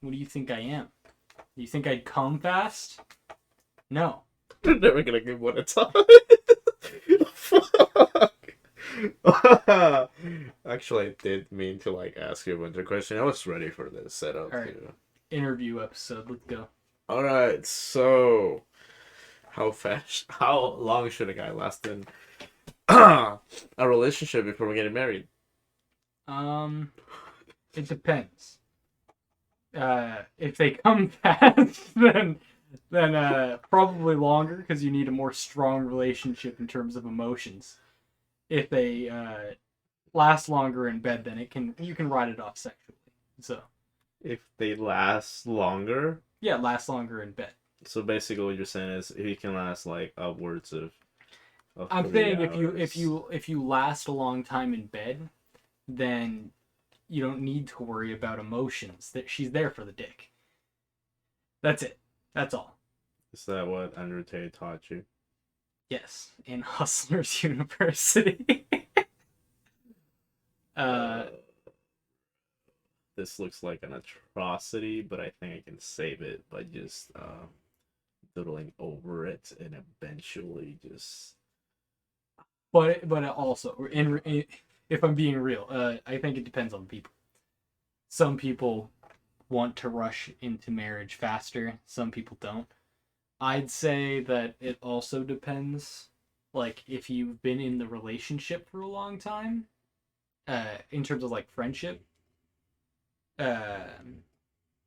What do you think I am? Do you think I'd come fast? No. They're never gonna give one a time. Fuck. Actually, I did mean to like ask you a bunch of questions. I was ready for this setup. All right. Interview episode. Let's go. All right. So, how long should a guy last in a relationship before we get married? It depends. If they come fast, then probably longer because you need a more strong relationship in terms of emotions. If they last longer in bed, then you can write it off sexually. So If they last longer. yeah, last longer in bed. So basically, what you're saying is, if you can last like upwards of I'm 3 saying hours. if you last a long time in bed, then you don't need to worry about emotions. That she's there for the dick. That's it. That's all. Is that what Andrew Tate taught you? Yes, in Hustlers University. This looks like an atrocity, but I think I can save it by just doodling over it and eventually just. But also, if I'm being real, I think it depends on people. Some people want to rush into marriage faster. Some people don't. I'd say that it also depends. Like, if you've been in the relationship for a long time, in terms of like friendship, and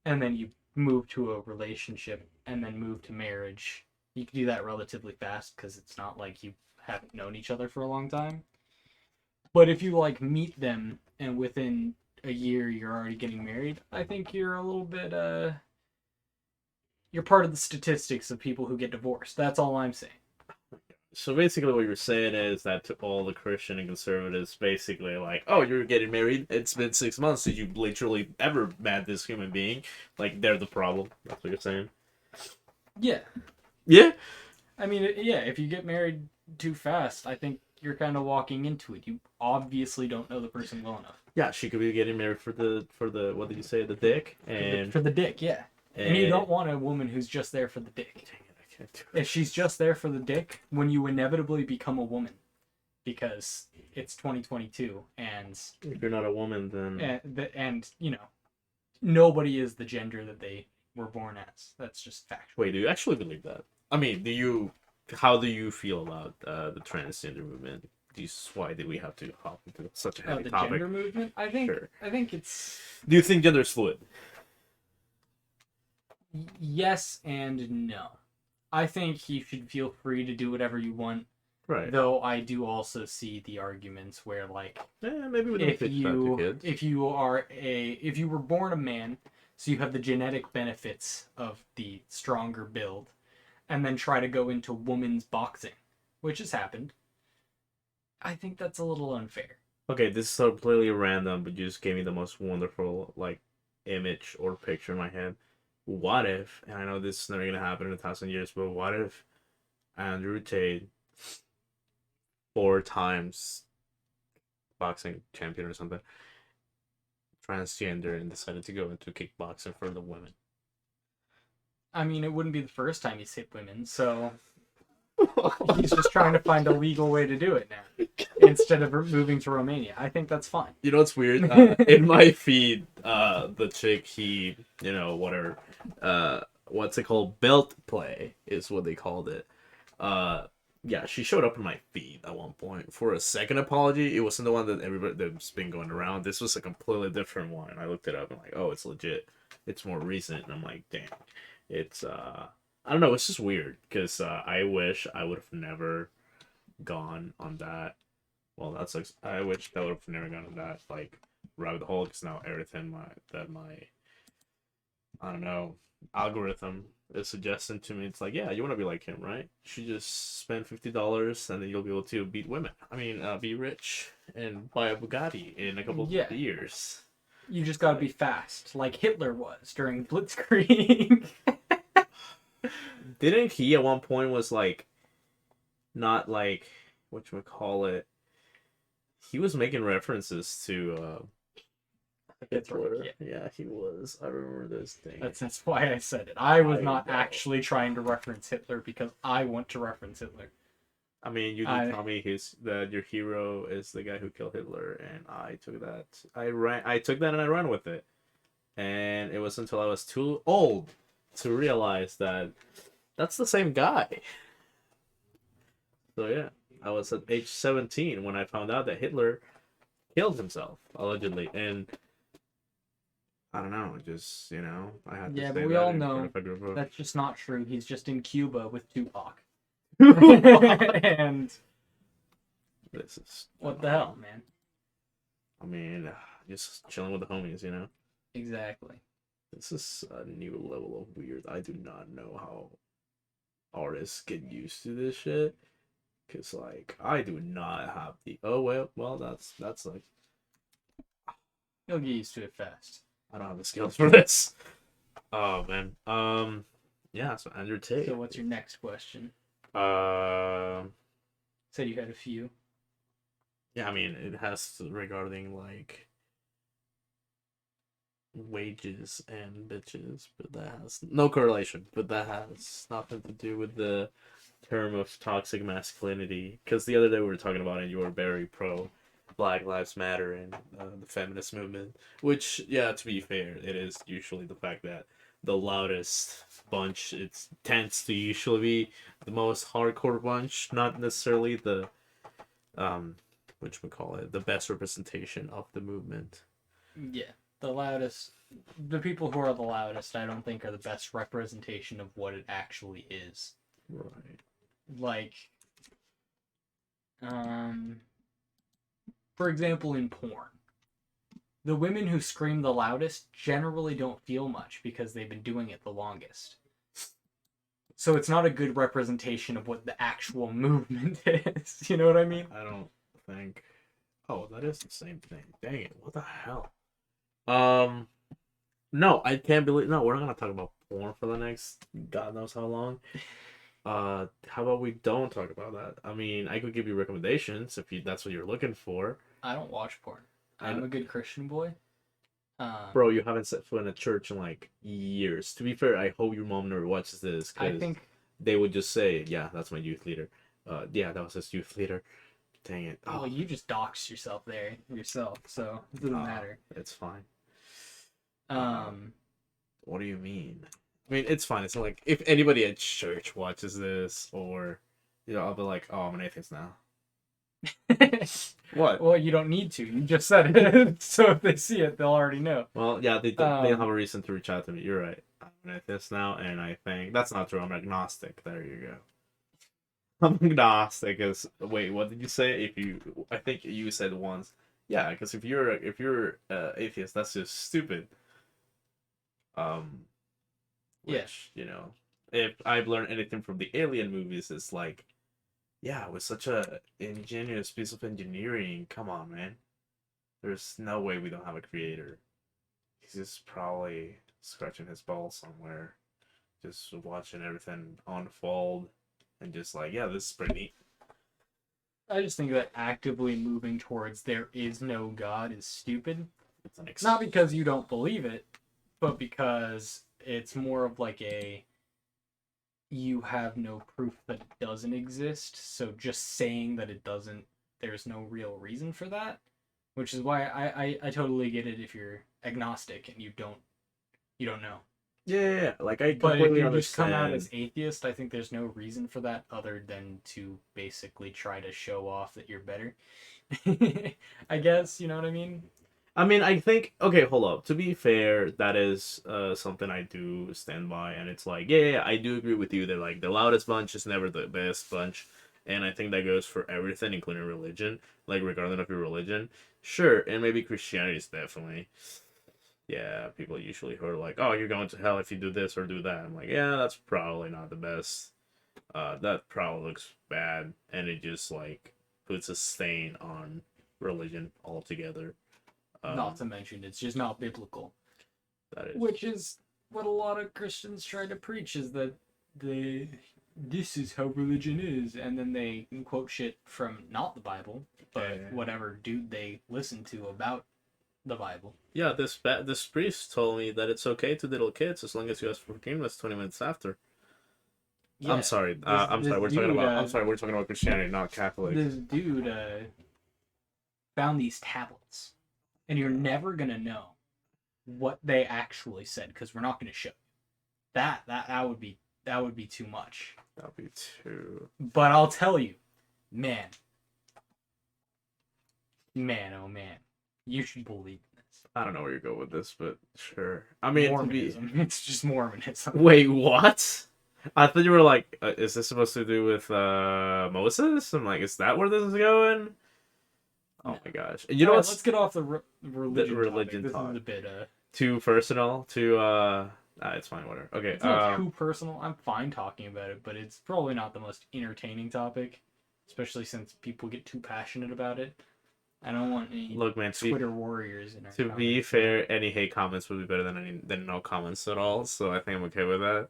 then you move to a relationship and then move to marriage, you can do that relatively fast because it's not like you haven't known each other for a long time. But if you like meet them and within a year you're already getting married, I think you're a little bit you're part of the statistics of people who get divorced. That's all I'm saying. So basically, what you're saying is that to all the Christian and conservatives, basically, like, oh, you're getting married. It's been 6 months. Did you literally ever met this human being? Like, they're the problem. That's what you're saying. Yeah. Yeah. I mean, yeah, if you get married too fast, I think you're kind of walking into it. You obviously don't know the person well enough. Yeah, she could be getting married for the what did you say, the dick, and For the dick, yeah. And you don't want a woman who's just there for the dick. If she's just there for the dick, when you inevitably become a woman, because it's 2022, and if you're not a woman, then and you know, nobody is the gender that they were born as. That's just factual. wait, do you actually believe that? I mean, how do you feel about the transgender movement? Why did we have to hop into such a heavy The topic? gender movement. I think. Sure. I think it's Do you think gender's fluid? yes and no. I think you should feel free to do whatever you want. Right. Though I do also see the arguments where, like, maybe we don't pitch that to kids. if you were born a man, so you have the genetic benefits of the stronger build, and then try to go into women's boxing, which has happened, I think that's a little unfair. Okay, this is completely random, but you just gave me the most wonderful like image or picture in my head. What if, and I know this is never gonna happen in 1,000 years, but what if Andrew Tate, 4 times boxing champion or something, transgender, and decided to go into kickboxing for the women? I mean, it wouldn't be the first time he's hit women, so he's just trying to find a legal way to do it now instead of moving to Romania. I think that's fine. You know what's weird? In my feed, the chick whatever, what's it called? Belt play is what they called it. Yeah, she showed up in my feed at one point for a second apology. It wasn't the one that everybody that's been going around. This was a completely different one. And I looked it up and like, oh, it's legit. It's more recent. And I'm like, damn. It's I don't know. It's just weird because I wish I would have never gone on that. Well, that's like I wish I would have never gone on that like rabbit hole because now everything my I don't know algorithm is suggesting to me. It's like, yeah, you want to be like him, right? You should just spend $50 and then you'll be able to beat women. I mean, be rich and buy a Bugatti in a couple of years. You just gotta be fast, like Hitler was during Blitzkrieg. Didn't he at one point was like, not like whatchamacallit, he was making references to That's right. Hitler. Yeah. Yeah, he was. I remember this thing. That's why I said it. I was I not know. actually trying to reference Hitler because I want to reference Hitler. I mean, you did tell me that your hero is the guy who killed Hitler, and I took that. I took that and I ran with it. And it was until I was too old to realize that that's the same guy. So yeah, I was at age 17 when I found out that Hitler killed himself allegedly, and I don't know, just I had to Yeah, but say we that all in front know of a group of. that's just not true. He's just in Cuba with Tupac. And This is what the hell, man? I mean, just chilling with the homies, Exactly. This is a new level of weird. I do not know how artists get used to this shit. Cause like I do not have the well that's like You'll get used to it fast. I don't have the skills for this. Oh man. Yeah, so Andrew Tate. So what's your next question? Um Said you had a few. yeah, I mean it has regarding like wages and bitches, but that has no correlation. But that has nothing to do with the term of toxic masculinity. Because the other day we were talking about it, and you were very pro Black Lives Matter and the feminist movement. Which, yeah, to be fair, it is usually the fact that the loudest bunch it tends to usually be the most hardcore bunch, not necessarily the which we call it the best representation of the movement. Yeah, the loudest. The people who are the loudest, I don't think, are the best representation of what it actually is. Right. Like, for example, in porn, the women who scream the loudest generally don't feel much because they've been doing it the longest. So it's not a good representation of what the actual movement is. You know what I mean? I don't think. Oh, that is the same thing. Dang it! What the hell? No, I can't believe. No, we're not gonna talk about porn for the next God knows how long. How about we don't talk about that? I mean, I could give you recommendations if that's what you're looking for. I don't watch porn. I'm a good Christian boy. Bro, you haven't set foot in a church in like years. To be fair, I hope your mom never watches this I because think they would just say, "Yeah, that's my youth leader." Yeah, that was his youth leader. Dang it. Well, you just doxed yourself there yourself, so it doesn't matter. It's fine. Um, What do you mean? I mean, it's fine. It's not like if anybody at church watches this, or I'll be like, "Oh, I'm an atheist now." What? Well, you don't need to. You just said it. So if they see it, they'll already know. Well, yeah, they don't have a reason to reach out to me. You're right. I'm an atheist now, and I think that's not true. I'm agnostic. There you go. I'm agnostic. Wait, what did you say? I think you said once. Yeah, because if you're atheist, that's just stupid. Which if I've learned anything from the Alien movies, it's like, yeah, it was such a ingenious piece of engineering. Come on, man. There's no way we don't have a creator. He's just probably scratching his balls somewhere, just watching everything unfold, and just like, yeah, this is pretty neat. I just think that actively moving towards there is no God is stupid. It's not because you don't believe it, but because it's more of like you have no proof that it doesn't exist. So just saying that it doesn't, there's no real reason for that. Which is why I totally get it if you're agnostic and you don't know. Yeah. Like I But if completely you understand. just come out as atheist, I think there's no reason for that other than to basically try to show off that you're better. I guess, you know what I mean? I mean, I think okay, hold up. To be fair, that is something I do stand by, and it's like, yeah, I do agree with you that like the loudest bunch is never the best bunch, and I think that goes for everything, including religion, like regardless of your religion. Sure, and maybe Christianity is definitely, yeah. People usually heard like, oh, you're going to hell if you do this or do that. I'm like, yeah, that's probably not the best. That probably looks bad, and it just like puts a stain on religion altogether. Not to mention, it's just not biblical. That is. Which is what a lot of Christians try to preach, is that this is how religion is, and then they quote shit from not the Bible, but whatever dude they listen to about the Bible. Yeah, this priest told me that it's okay to diddle kids as long as you ask for forgiveness 20 minutes after. I'm Yeah, sorry. this I'm this sorry. We're talking dude about. I'm sorry. We're talking about Christianity, not Catholic. this dude found these tablets, and you're never gonna know what they actually said because we're not gonna show you. That would be too much. That'll be too. But I'll tell you, man, oh man, you should believe in this. I don't know where you go with this, but sure. I mean, Mormonism. It's just Mormonism. Wait, what? I thought you were like, is this supposed to do with Moses? I'm like, is that where this is going? Oh No. my gosh! You know All right, what? let's get off the religion. religion topic. talk. This is a bit Too personal. Too it's fine. Whatever. Okay. it's not too personal. I'm fine talking about it, but it's probably not the most entertaining topic, especially since people get too passionate about it. I don't want any Look, man. Twitter warriors in our To be comments. fair, any hate comments would be better than no comments at all. So I think I'm okay with that.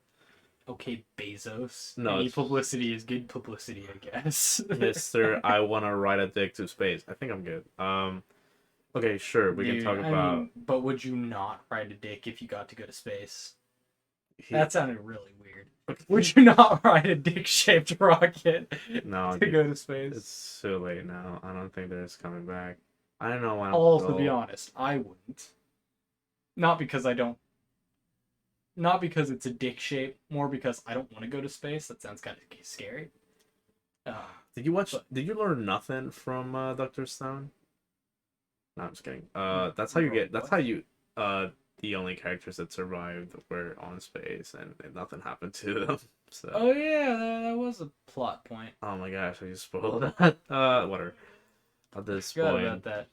Okay, Bezos. No, Any it's- publicity is good publicity, I guess. Mister, I want to ride a dick to space. I think I'm good. Okay, sure. We can talk about. But would you not ride a dick if you got to go to space? He- That sounded really weird. Would you not ride a dick-shaped rocket No, to go to space? It's too late now. I don't think they're just coming back. I don't know why. I'll also be honest, I wouldn't. Not because I don't. Not because it's a dick shape, more because I don't want to go to space. That sounds kind of scary. Did you watch? Did you learn nothing from Dr. Stone? No, I'm just kidding. That's how you get. That's how you. The only characters that survived were on space, and nothing happened to them. So. Oh yeah, that was a plot point. Oh my gosh, I just spoiled that. Whatever. At this Forgot point, about that.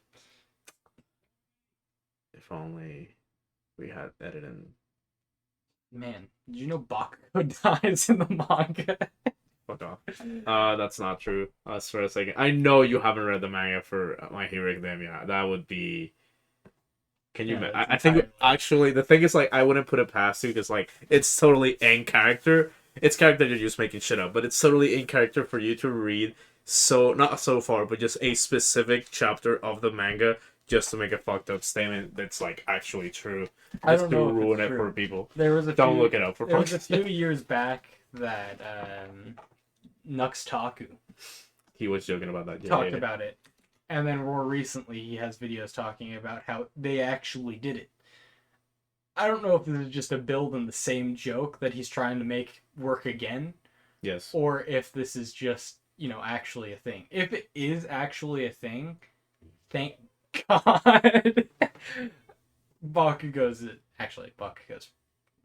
if only we had editing. Man, did you know Bakugo dies in the manga? Fuck off. That's not true. For a second, I know you haven't read the manga for My Hero Academia. That would be. Can you? Yeah, I think actually the thing is like I wouldn't put it past you because like it's totally in character. It's character you're just making shit up, but it's totally in character for you to read. So not so far, but just a specific chapter of the manga just to make a fucked up statement that's like actually true. I Just don't to know if ruin it's it true. for people. There was a Don't few, look it up for There was a fuck's few sake. years back that Nux Taku He was joking about that. Yeah, talked yeah. about it, and then more recently he has videos talking about how they actually did it. I don't know if this is just a build in the same joke that he's trying to make work again, Yes. or if this is just, actually a thing. If it is actually a thing, thank God. Bakugo's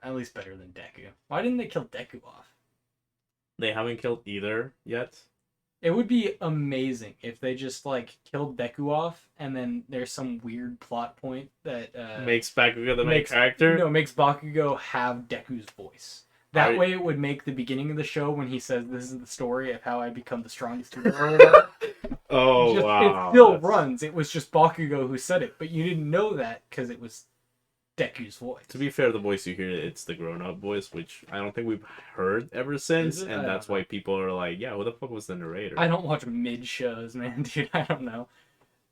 at least better than Deku. Why didn't they kill Deku off? They haven't killed either yet. It would be amazing if they just killed Deku off, and then there's some weird plot point that Makes Bakugo the main character. No, makes Bakugo have Deku's voice. That I- way, it would make the beginning of the show when he says, "This is the story of how I become the strongest hero." or whatever." Oh wow! It still That's- runs. It was just Bakugo who said it, but you didn't know that because it was Deku's voice. To be fair, the voice you hear, it's the grown-up voice, which I don't think we've heard ever since, Is it? I and don't that's know. why people are like, "Yeah, who the fuck was the narrator?" I don't watch mid shows, man, dude. I don't know.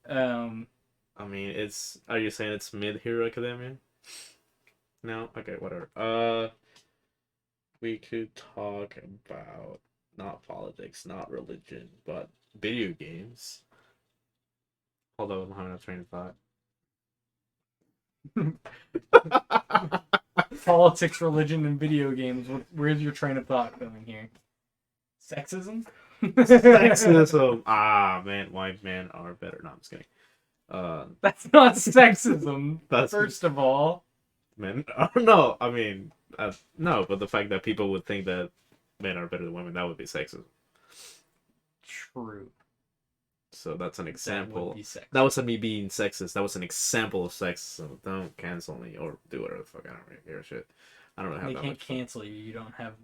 I mean, it's. Are you saying it's mid Hero Academia? No. Okay, whatever. We could talk about not politics, not religion, but video games. Although I'm having a train of thought. Politics, religion, and video games. Where's your train of thought going here? Sexism? Sexism. Ah, man, white men are better. No, I'm just kidding. That's not sexism. That's- First of all. Men. No, I mean, no, but the fact that people would think that men are better than women, that would be sexism. True. So that's an That example. would be sexist. That wasn't me being sexist. That was an example of sexism. Don't cancel me or do whatever the fuck. I don't really give a shit. I don't know how They that can't much fun. cancel you. You don't have.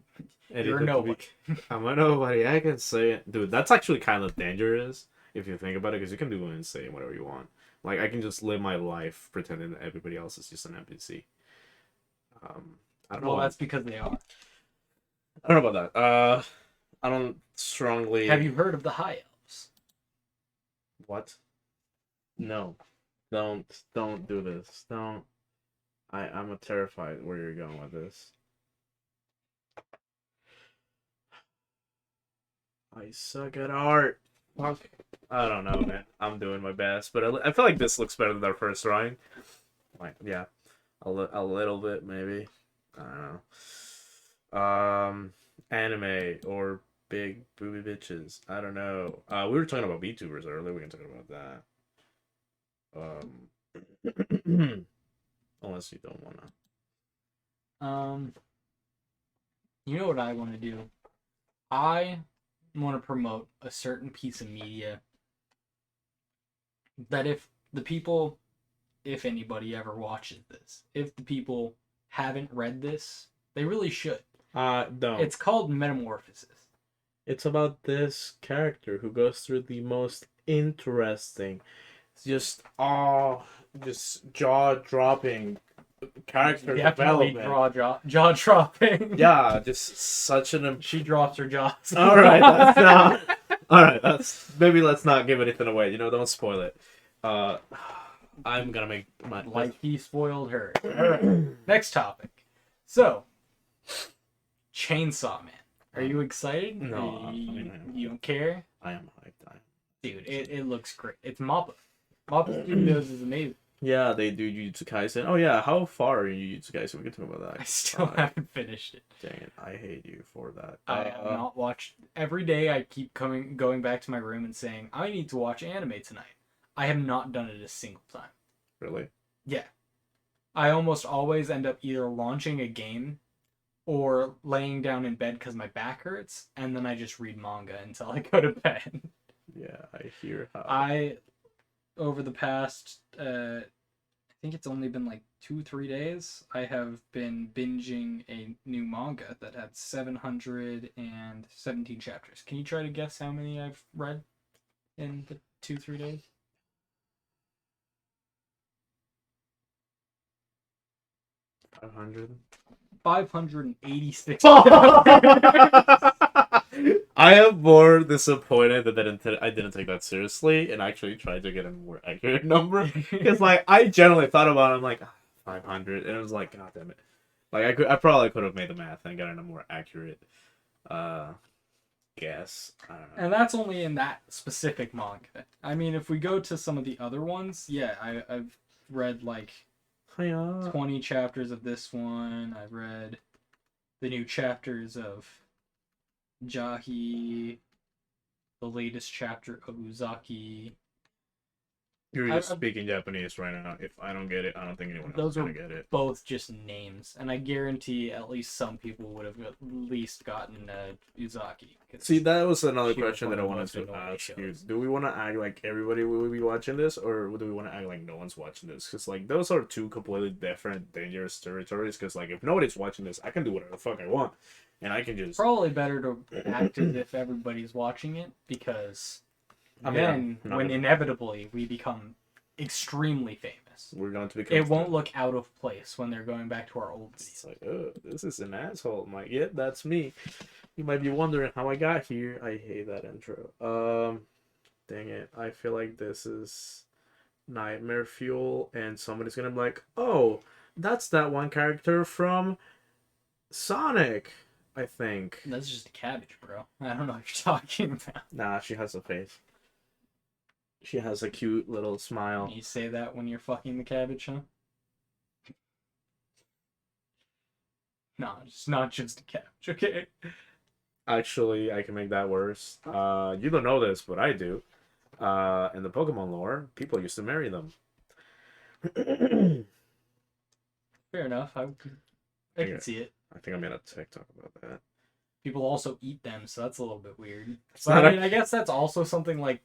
Anything You're to nobody. I'm a nobody. I can say it, dude. That's actually kind of dangerous if you think about it, because you can do and say whatever you want. Like I can just live my life pretending that everybody else is just an NPC. I don't know. Well, that's because they are. I don't know about that. I don't strongly. Have you heard of the High Elves? What? No. Don't do this. Don't. I'm terrified where you're going with this. I suck at art. Okay. I don't know, man. I'm doing my best, but I feel like this looks better than our first drawing. Like, yeah, a little bit maybe. I don't know. Anime or big booby bitches. I don't know. We were talking about VTubers earlier. We can talk about that. Unless you don't wanna. Um, you know what I want to do? I want to promote a certain piece of media that if anybody ever watches this, if the people haven't read this, they really should. No. It's called Metamorphosis. It's about this character who goes through the most interesting, just jaw dropping character Definitely development. jaw dropping. Yeah, just such an. She drops her jaws. All right, that's not. All right, that's maybe let's not give anything away. Don't spoil it. I'm gonna make my like he spoiled her. All right, next topic. So, Chainsaw Man. Are you excited? No, you don't care? I am hyped. Dude, it looks great. It's Mappa. Mappa Studios is amazing. Yeah, they do Jujutsu Kaisen. Oh yeah, how far are you Jujutsu Kaisen? We can talk about that. I still haven't finished it. Dang it, I hate you for that. I have not watched. Every day I keep going back to my room and saying, I need to watch anime tonight. I have not done it a single time. Really? Yeah. I almost always end up either launching a game or laying down in bed because my back hurts, and then I just read manga until I go to bed. Yeah, I hear how. Over the past, I think it's only been like 2-3 days, I have been binging a new manga that had 717 chapters. Can you try to guess how many I've read in the 2-3 days? 500. 586. I am more disappointed that I didn't take that seriously and actually tried to get a more accurate number. Because like I generally thought about it, I'm like 500, and it was like, God damn it! Like I probably could have made the math and gotten a more accurate guess. I don't know. And that's only in that specific manga. I mean, if we go to some of the other ones, yeah, I've read like 20 chapters of this one. I've read the new chapters of Jahi, the latest chapter of Uzaki. You're just speaking Japanese right now. If I don't get it, I don't think anyone else is gonna get it. Both just names, and I guarantee at least some people would have at least gotten Uzaki. See, that was another question that I wanted to ask you. Do we want to act like everybody will be watching this, or do we want to act like no one's watching this? Because like those are two completely different, dangerous territories. Because like if nobody's watching this, I can do whatever the fuck I want, and I can just probably better to act as if everybody's watching it, because then when inevitably we become extremely famous, we're going to become. It won't look out of place when they're going back to our old videos. It's like, oh, this is an asshole. I'm like, yep, that's me. You might be wondering how I got here. I hate that intro. Dang it. I feel like this is nightmare fuel, and somebody's gonna be like, oh, that's that one character from Sonic, I think. That's just a cabbage, bro. I don't know what you're talking about. Nah, she has a face. She has a cute little smile. You say that when you're fucking the cabbage, huh? No, it's not just a cabbage, okay? Actually, I can make that worse. You don't know this, but I do. In the Pokemon lore, people used to marry them. Fair enough. I can see it. I think I made a TikTok about that. People also eat them, so that's a little bit weird. But I mean, I guess that's also something like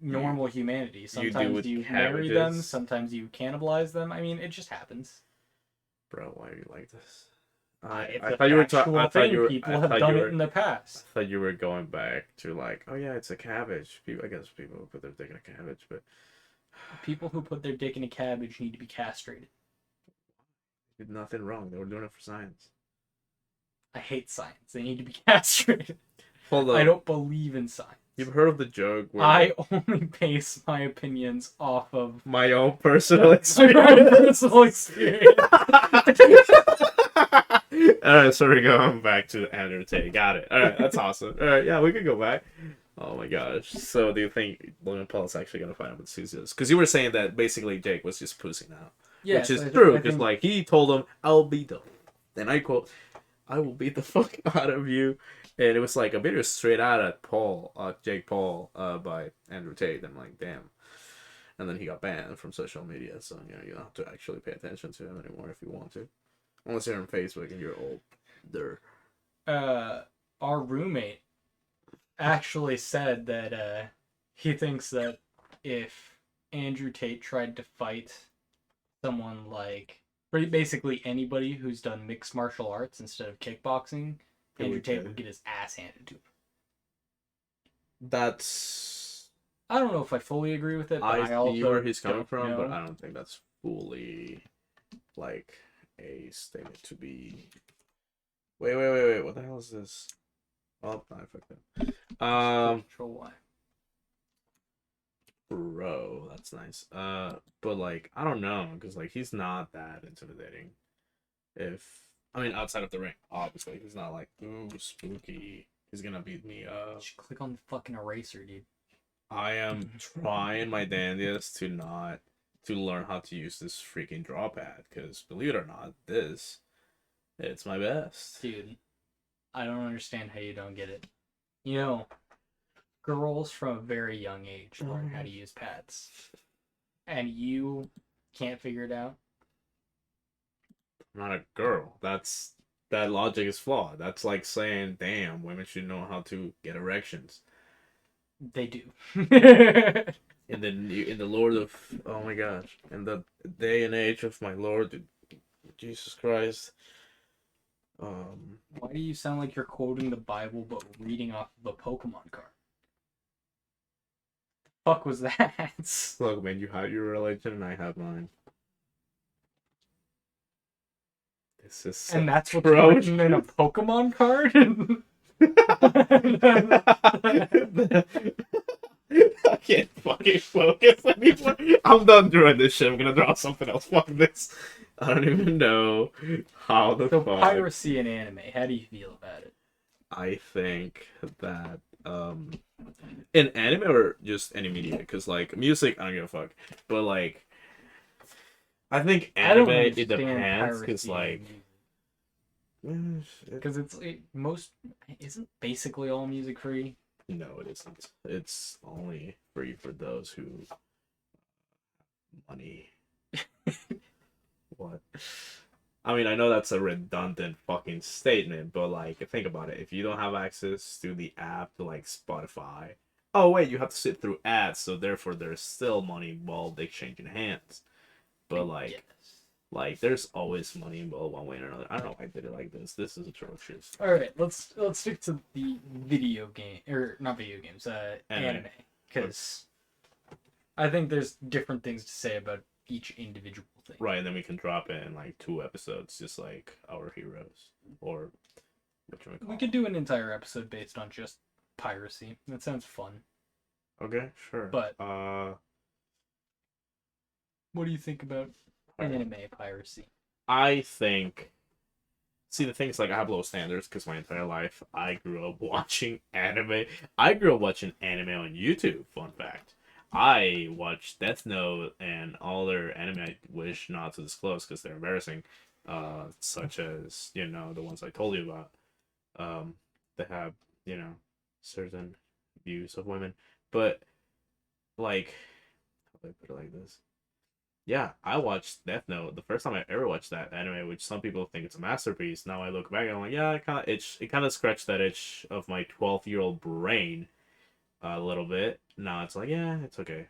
normal humanity. Sometimes you marry them, sometimes you cannibalize them. I mean, it just happens. Bro, why are you like this? I thought you were talking. I thought people have done it in the past. I thought you were going back to like, oh yeah, it's a cabbage. I guess people who put their dick in a cabbage, but people who put their dick in a cabbage need to be castrated. Did nothing wrong. They were doing it for science. I hate science. They need to be castrated. Hold on. I don't believe in science. You've heard of the joke where I only base my opinions off of my own personal my experience. own personal experience. Alright, so we're going back to Andrew Tate. Got it. Alright, that's awesome. Alright, yeah, we could go back. Oh my gosh. So do you think Logan Paul is actually gonna find out what Susie is? Because you were saying that basically Jake was just pussing out. Yes, Which is I true, I because think like he told him, I'll beat them. And I quote, I will beat the fuck out of you. And it was like a video straight out at Jake Paul, by Andrew Tate. I'm like, damn. And then he got banned from social media, so you don't have to actually pay attention to him anymore if you want to. Unless you're on Facebook and you're older. our roommate actually said that he thinks that if Andrew Tate tried to fight someone like basically anybody who's done mixed martial arts instead of kickboxing, Andrew Tate would get his ass handed to him. That's... I don't know if I fully agree with it, but I see also where he's coming from, know. but I don't think that's fully like a statement to be. Wait! What the hell is this? Oh, I fucked it. Control Y. Bro, that's nice. But like I don't know, because like he's not that intimidating. Outside of the ring, obviously he's not like ooh spooky. He's gonna beat me up. Just click on the fucking eraser, dude. I am trying my dandiest to learn how to use this freaking draw pad, because believe it or not, it's my best. Dude, I don't understand how you don't get it. You know, girls from a very young age learn how to use pads. And you can't figure it out? I'm not a girl. That logic is flawed. That's like saying, damn, women should know how to get erections. They do. In the Lord of, oh my gosh, in the day and age of my Lord Jesus Christ. Why do you sound like you're quoting the Bible but reading off of a Pokemon card? The fuck was that? Look, man, you have your religion and I have mine. This is and that's what's written in a Pokemon card? I can't fucking focus anymore. I'm done drawing this shit. I'm gonna draw something else. Fuck this. I don't even know how the fuck. Piracy in anime, how do you feel about it? I think that in anime or just any media, because like music, I don't give a fuck. But like, I think anime it depends, because like, because most isn't basically all music free. No, it isn't. It's only free for those who money. What? I mean, I know that's a redundant fucking statement, but like, think about it. If you don't have access to the app to like Spotify, oh wait, you have to sit through ads, so therefore there's still money involved exchanging hands. But like there's always money involved one way or another. I don't know why I did it like this. This is atrocious. All right, let's stick to the video game, or not video games, anime, because I think there's different things to say about each individual thing. Right, and then we can drop in like 2 episodes, just like our heroes, or we could do an entire episode based on just piracy. That sounds fun. Okay, sure. But what do you think about anime piracy? I think. See, the thing is, like, I have low standards because my entire life I grew up watching anime. I grew up watching anime on YouTube. Fun fact. I watched Death Note and all their anime I wish not to disclose because they're embarrassing, such as, you know, the ones I told you about. That have, you know, certain views of women. But, like, how do I put it like this? Yeah, I watched Death Note the first time I ever watched that anime, which some people think it's a masterpiece. Now I look back and I'm like, yeah, it kind of scratched that itch of my 12-year-old brain a little bit. Now it's like, yeah, it's okay.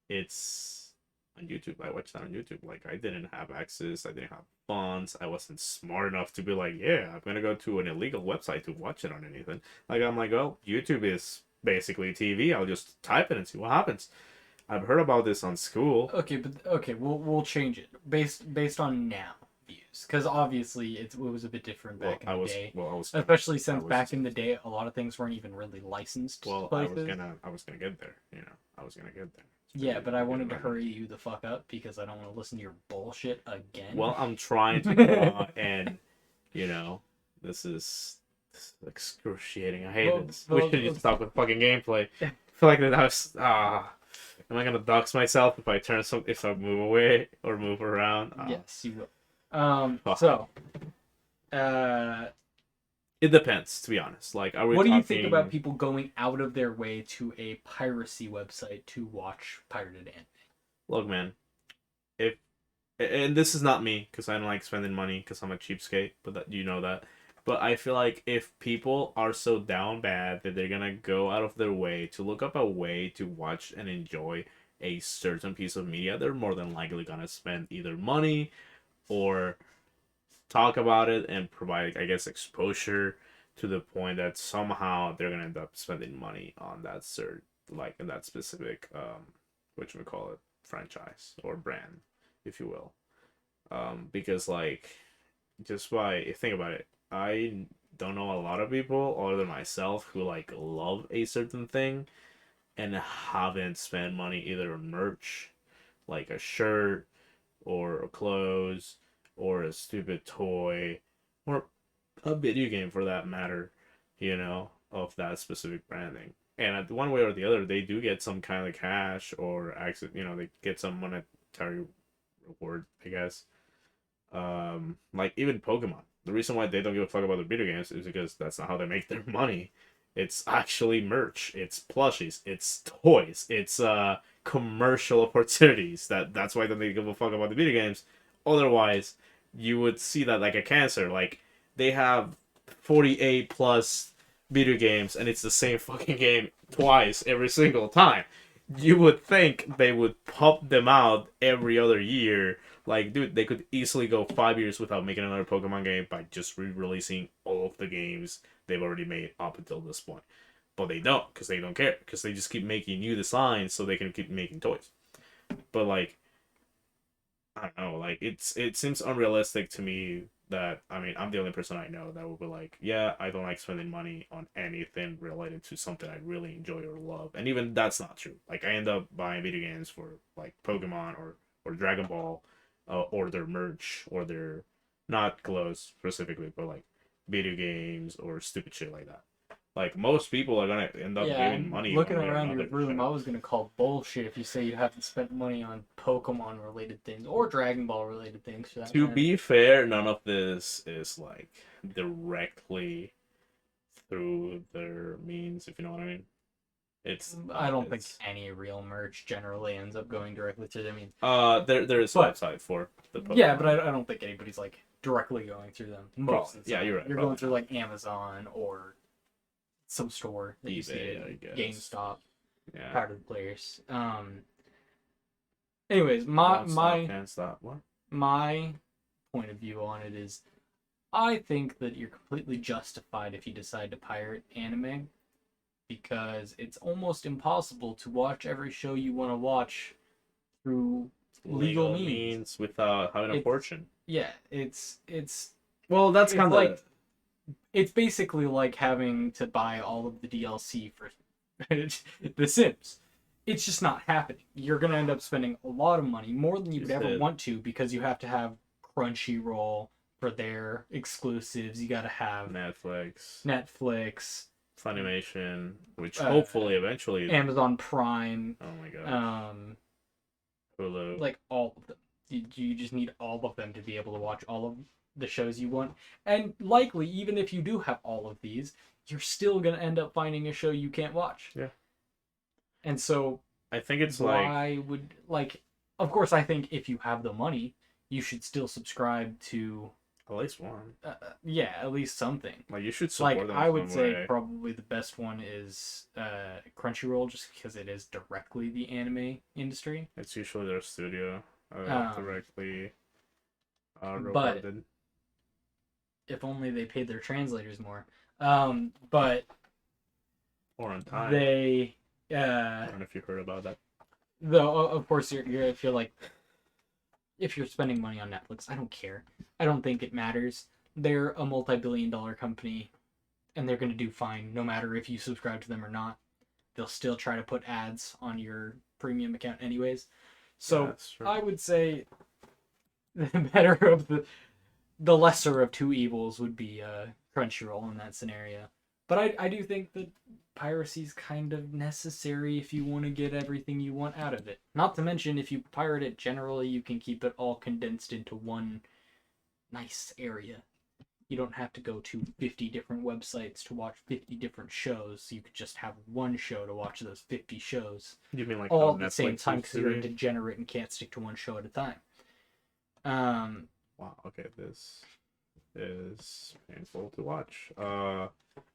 It's on YouTube. I watched that on YouTube. Like, I didn't have access. I didn't have funds. I wasn't smart enough to be like, yeah, I'm gonna go to an illegal website to watch it on anything. Like, I'm like, oh, YouTube is basically TV. I'll just type it and see what happens. I've heard about this on school. Okay, but we'll change it based on now views. games, because obviously it was a bit different back in the day. Well, I was. Especially since back in the day, a lot of things weren't even really licensed Well, places. I was gonna get there. You know, I was gonna get there. Yeah, but I wanted to hurry you the fuck up because I don't want to listen to your bullshit again. Well, I'm trying to go on, and you know, this is excruciating. I hate this. We should just talk with fucking gameplay. I feel like that was am I gonna dox myself if I if I move away or move around? Yes, you will. So, it depends, to be honest. Like, are we what do you talking... think about people going out of their way to a piracy website to watch pirated anime? Look, man, and this is not me because I don't like spending money because I'm a cheapskate, but that you know that. But I feel like if people are so down bad that they're gonna go out of their way to look up a way to watch and enjoy a certain piece of media, they're more than likely gonna spend either money or talk about it and provide, I guess, exposure to the point that somehow they're gonna end up spending money on that like in that specific what you would call it, franchise or brand, if you will. Because like just by think about it, I don't know a lot of people other than myself who like love a certain thing and haven't spent money either on merch, like a shirt or clothes or a stupid toy or a video game for that matter, you know, of that specific branding. And at one way or the other, they do get some kind of cash or access, you know, they get some monetary reward, I guess. Like even Pokemon. The reason why they don't give a fuck about the video games is because that's not how they make their money. It's actually merch, it's plushies, it's toys, it's commercial opportunities. That's why they don't give a fuck about the video games. Otherwise, you would see that like a cancer. Like they have 48 plus video games and it's the same fucking game twice every single time. You would think they would pop them out every other year. Like, dude, they could easily go 5 years without making another Pokemon game by just re-releasing all of the games they've already made up until this point. But they don't, because they don't care, because they just keep making new designs so they can keep making toys. But like, I don't know, like it seems unrealistic to me that, I mean, I'm the only person I know that will be like, yeah, I don't like spending money on anything related to something I really enjoy or love. And even that's not true. Like I end up buying video games for like Pokemon or Dragon Ball, or their merch or their, not clothes specifically, but like video games or stupid shit like that. Like most people are gonna end up giving money. Looking around your room, I was gonna call bullshit if you say you haven't spent money on Pokemon related things or Dragon Ball related things. To be fair, none of this is like directly through their means, if you know what I mean. I don't think any real merch generally ends up going directly to them. I mean, there is a website for the Pokemon. Yeah, but I don't think anybody's like directly going through them. Most of the time. Yeah, you're right. You're going through like Amazon or some store that eBay, you see, I guess. GameStop, yeah, powdered players. Anyways, my point of view on it is, I think that you're completely justified if you decide to pirate anime, because it's almost impossible to watch every show you want to watch through legal means without having a fortune. Yeah, it's well, that's kind of like, it's basically like having to buy all of the DLC for The Sims. It's just not happening. You're gonna end up spending a lot of money, more than you would ever want to, because you have to have Crunchyroll for their exclusives. You gotta have Netflix, Funimation, which hopefully eventually Amazon Prime. Oh my god. Hulu. Like all of them. You just need all of them to be able to watch all of the shows you want. And likely, even if you do have all of these, you're still gonna end up finding a show you can't watch. Yeah. And so I think it's of course, I think if you have the money, you should still subscribe to at least one. Yeah, at least something. Like you should support like them. I would say probably the best one is Crunchyroll, just because it is directly the anime industry. It's usually their studio directly rewarded. If only they paid their translators more. But or on time. They I don't know if you heard about that. Though of course you're I feel like if you're spending money on Netflix, I don't care. I don't think it matters. They're a multi-billion-dollar company, and they're going to do fine no matter if you subscribe to them or not. They'll still try to put ads on your premium account anyways. Yeah, So that's true. I would say the better of the lesser of two evils would be Crunchyroll in that scenario. But I do think that piracy is kind of necessary if you want to get everything you want out of it. Not to mention, if you pirate it generally, you can keep it all condensed into one nice area. You don't have to go to 50 different websites to watch 50 different shows. You could just have one show to watch those 50 shows You mean like how all at the same Netflix time used because to you're a be? degenerate and can't stick to one show at a time. Um, Wow, okay, this is painful to watch.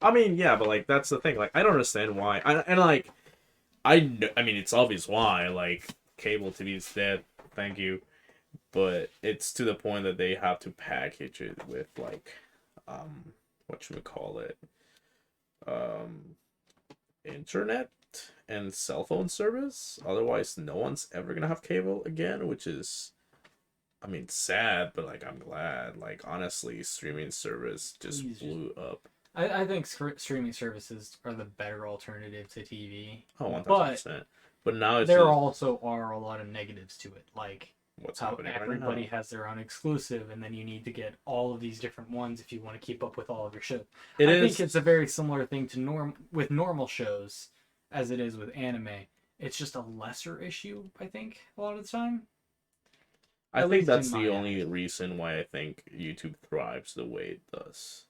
I mean, yeah, but like that's the thing. Like, I don't understand why. And like, I mean, it's obvious why. Like, cable TV is dead. Thank you. But it's to the point that they have to package it with like, what should we call it? Um, internet and cell phone service. Otherwise, no one's ever gonna have cable again, which is, I mean, sad, but like I'm glad. Like honestly, streaming service just blew up. I think streaming services are the better alternative to TV, Oh, but 1000%. But now it's there just also are a lot of negatives to it, like what's how happening right everybody now. has their own exclusive, and then you need to get all of these different ones if you want to keep up with all of your shows. It I think is. it's a very similar thing to with normal shows as it is with anime. It's just a lesser issue, I think, a lot of the time. I At think least in that's my the only eyes. reason why I think YouTube thrives the way it does.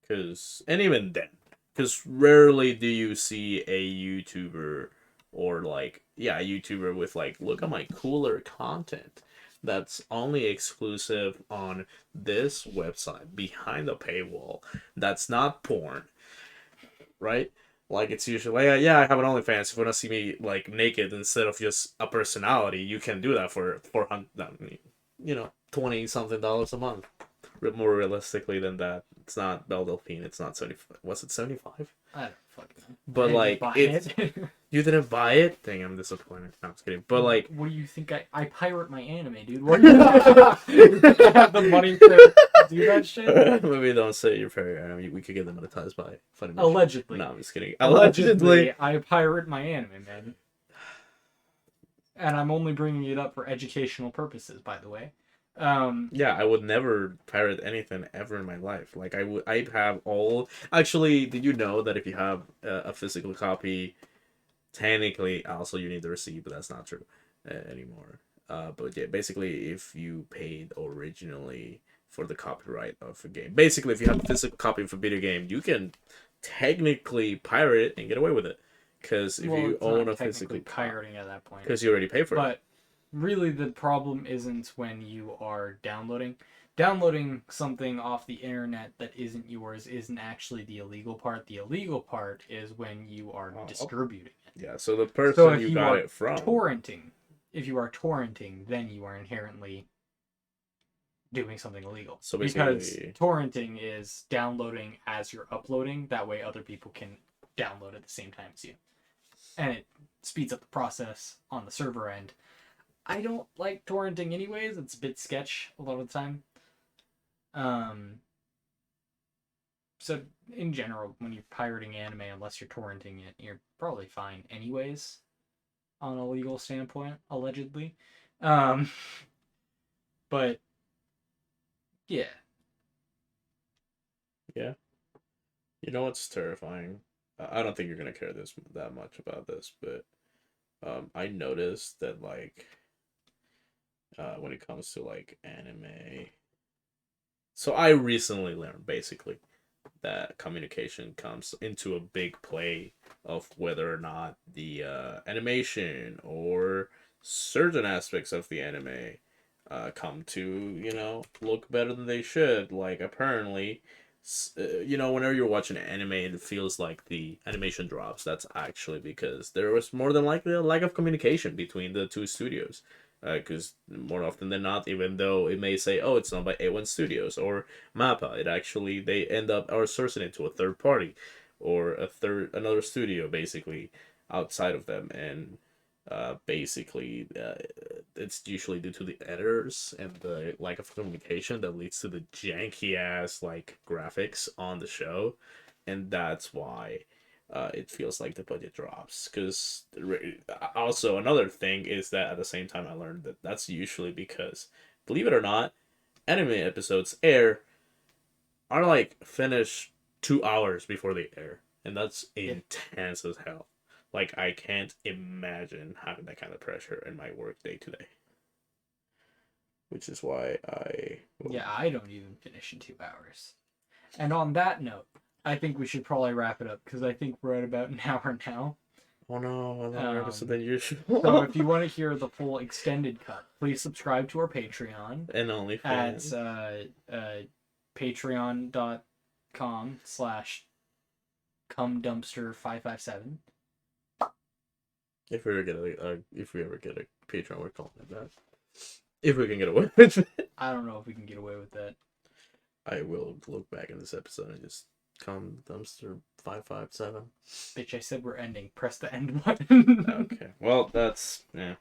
Cause and even then, because rarely do you see a YouTuber or like yeah, a YouTuber with like look at my cooler content that's only exclusive on this website behind the paywall. That's not porn, right? Like it's usually like, yeah, I have an OnlyFans. If you wanna see me like naked instead of just a personality, you can do that for 400, $20 something a month. More realistically than that, it's not Belle Delphine. It's not 75. Was it 75? I don't fucking know. I But didn't like buy it's it. you didn't buy it. Dang, I'm disappointed. No, I'm just kidding. But like What do you think? I pirate my anime, dude. What do you think I have the money to do that shit? maybe don't say you're very. I mean, we could get them monetized by Funimation. Allegedly. No, I'm just kidding. Allegedly, I pirate my anime, man. And I'm only bringing it up for educational purposes, by the way. Yeah, I would never pirate anything ever in my life. Like I'd have all. Actually, did you know that if you have a physical copy, technically, also you need the receipt, but that's not true anymore. But yeah, basically, if you paid originally for the copyright of a game, basically, if you have a physical copy of a video game, you can technically pirate it and get away with it. Because if well, you it's own not a technically physical copy, pirating at that point. because you already paid for it. But really, the problem isn't when you are downloading. Downloading something off the internet that isn't yours isn't actually the illegal part. The illegal part is when you are distributing it. Yeah, so the So person if you you got are it from. torrenting, then you are inherently doing something illegal. So Because basically, torrenting is downloading as you're uploading. That way, other people can download at the same time as you, and it speeds up the process on the server end. I don't like torrenting anyways. It's a bit sketch a lot of the time. Um, so in general, when you're pirating anime, unless you're torrenting it, you're probably fine anyways, on a legal standpoint, allegedly. Um, but yeah, yeah. You know what's terrifying? I don't think you're gonna care this that much about this, but I noticed that like when it comes to like anime, so I recently learned basically that communication comes into a big play of whether or not the animation or certain aspects of the anime come to look better than they should. Like apparently, whenever you're watching anime and it feels like the animation drops, that's actually because there was more than likely a lack of communication between the two studios. Because more often than not, even though it may say, "Oh, it's done by A1 Studios" or Mappa, it actually they end up outsourcing it to a third party, or another studio basically outside of them, and Basically, it's usually due to the editors and the lack of communication that leads to the janky ass like graphics on the show, and that's why it feels like the budget drops. Because also another thing is that at the same time I learned that that's usually because, believe it or not, anime episodes are like finished 2 hours before they air, and that's intense as hell. Like I can't imagine having that kind of pressure in my work day to day, which is why Yeah, I don't even finish in 2 hours. And on that note, I think we should probably wrap it up because I think we're at about an hour now. Oh no, a longer episode than usual. So if you want to hear the full extended cut, please subscribe to our Patreon And OnlyFans at patreon.com/cumdumpster557. if we ever get a Patreon, we're calling it that. If we can get away with it. I don't know if we can get away with that. I will look back in this episode and just come dumpster 557. Bitch, I said we're ending. Press the end button. Okay. Well, that's yeah.